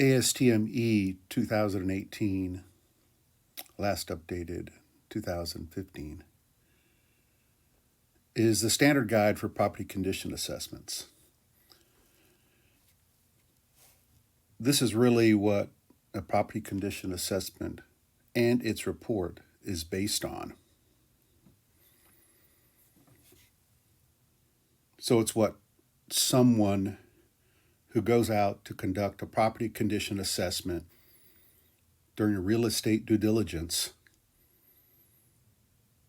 ASTM 2018, last updated 2015, is the standard guide for property condition assessments. This is really what a property condition assessment and its report is based on. So it's what someone who goes out to conduct a property condition assessment during a real estate due diligence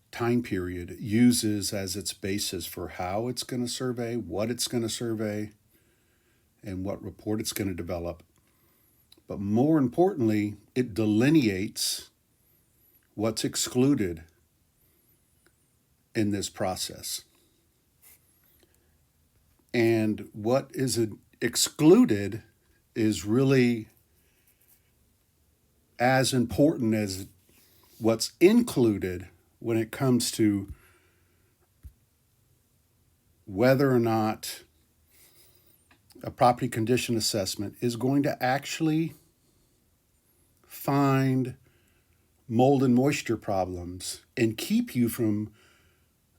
time period uses as its basis for how it's going to survey, what it's going to survey, and what report it's going to develop. But more importantly, it delineates what's excluded in this process. And what is excluded is really as important as what's included when it comes to whether or not a property condition assessment is going to actually find mold and moisture problems and keep you from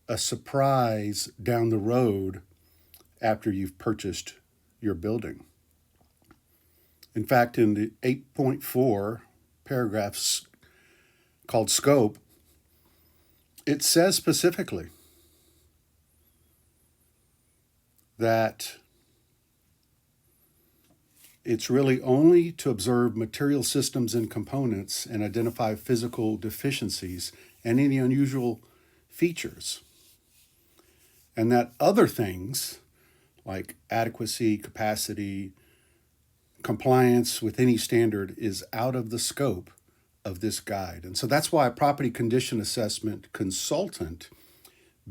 a surprise down the road after you've purchased your building. In fact, in the 8.4 paragraphs called scope, it says specifically that it's really only to observe material systems and components and identify physical deficiencies and any unusual features. And that other things like adequacy, capacity, compliance with any standard is out of the scope of this guide. And so that's why a property condition assessment consultant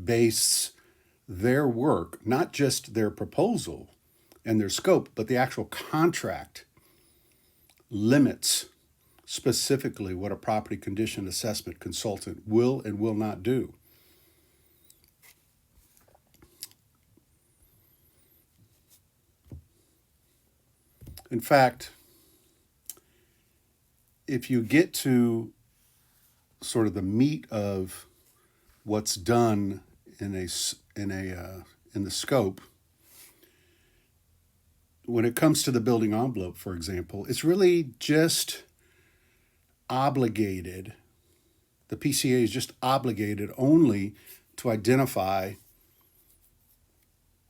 bases their work, not just their proposal and their scope, but the actual contract limits specifically what a property condition assessment consultant will and will not do. In fact, if you get to sort of the meat of what's done in the scope, when it comes to the building envelope, for example, it's really just obligated. The PCA is just obligated only to identify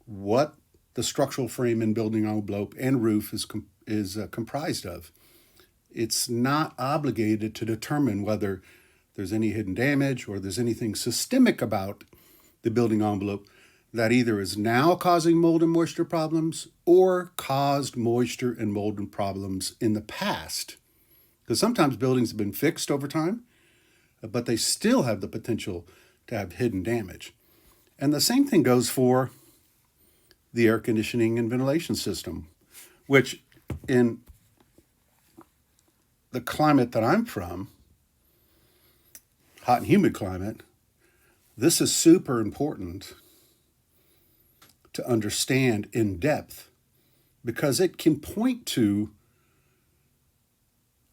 what the structural frame and building envelope and roof is comprised of. It's not obligated to determine whether there's any hidden damage or there's anything systemic about the building envelope that either is now causing mold and moisture problems or caused moisture and mold and problems in the past. Because sometimes buildings have been fixed over time, but they still have the potential to have hidden damage. And the same thing goes for the air conditioning and ventilation system, which in the climate that I'm from, hot and humid climate, this is super important to understand in depth because it can point to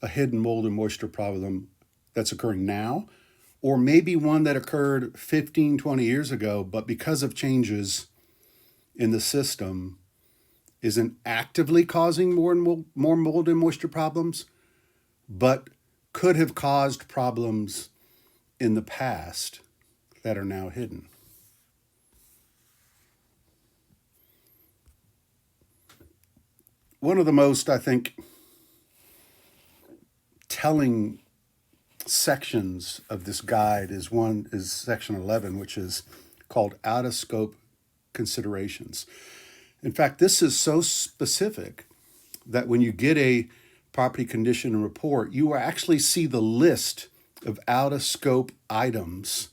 a hidden mold and moisture problem that's occurring now, or maybe one that occurred 15, 20 years ago, but because of changes in the system isn't actively causing more mold and moisture problems, but could have caused problems in the past that are now hidden. One of the most, I think, telling sections of this guide is section 11, which is called out of scope considerations. In fact, this is so specific that when you get a property condition report, you actually see the list of out of scope items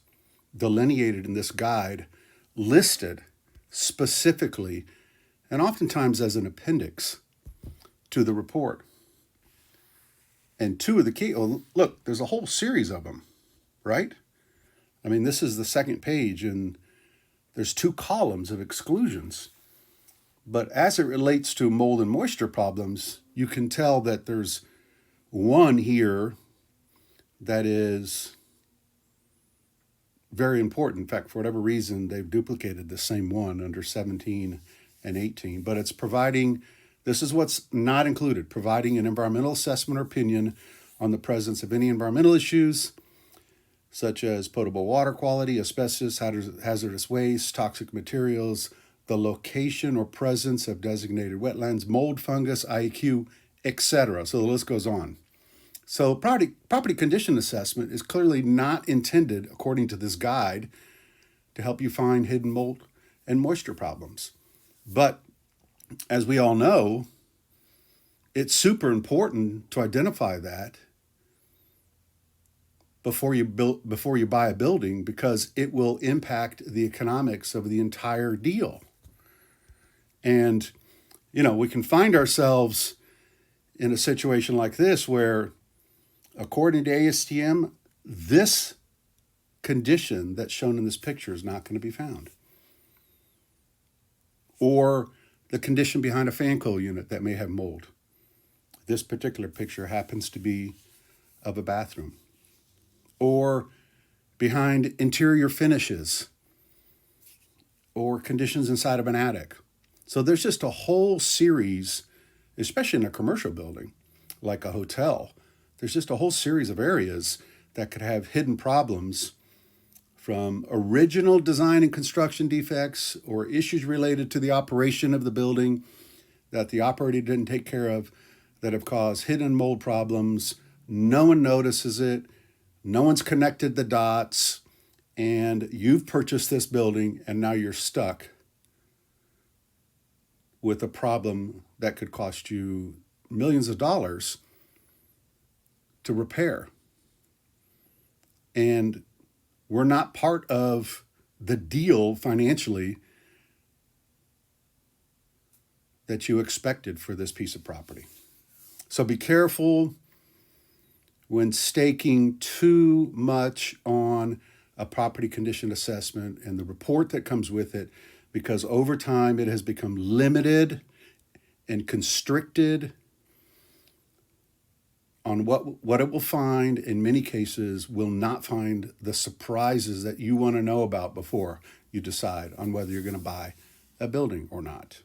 delineated in this guide, listed specifically, and oftentimes as an appendix to the report. And two of the key, look, there's a whole series of them, right? I mean, this is the second page, and there's 2 columns of exclusions. But as it relates to mold and moisture problems, you can tell that there's one here that is very important. In fact, for whatever reason, they've duplicated the same one under 17 and 18. But it's providing, this is what's not included, providing an environmental assessment or opinion on the presence of any environmental issues, such as potable water quality, asbestos, hazardous waste, toxic materials, the location or presence of designated wetlands, mold, fungus, IEQ, etc. So the list goes on. So property condition assessment is clearly not intended, according to this guide, to help you find hidden mold and moisture problems. But as we all know, it's super important to identify that before you buy a building, because it will impact the economics of the entire deal. And, we can find ourselves in a situation like this where, according to ASTM, this condition that's shown in this picture is not going to be found. Or the condition behind a fan coil unit that may have mold. This particular picture happens to be of a bathroom. Or behind interior finishes, or conditions inside of an attic. So there's just a whole series, especially in a commercial building, like a hotel, there's just a whole series of areas that could have hidden problems, from original design and construction defects or issues related to the operation of the building that the operator didn't take care of, that have caused hidden mold problems. No one notices it. No one's connected the dots, and you've purchased this building, and now you're stuck with a problem that could cost you millions of dollars to repair. And we're not part of the deal financially that you expected for this piece of property. So be careful when staking too much on a property condition assessment and the report that comes with it, because over time it has become limited and constricted on what it will find. In many cases, will not find the surprises that you want to know about before you decide on whether you're going to buy a building or not.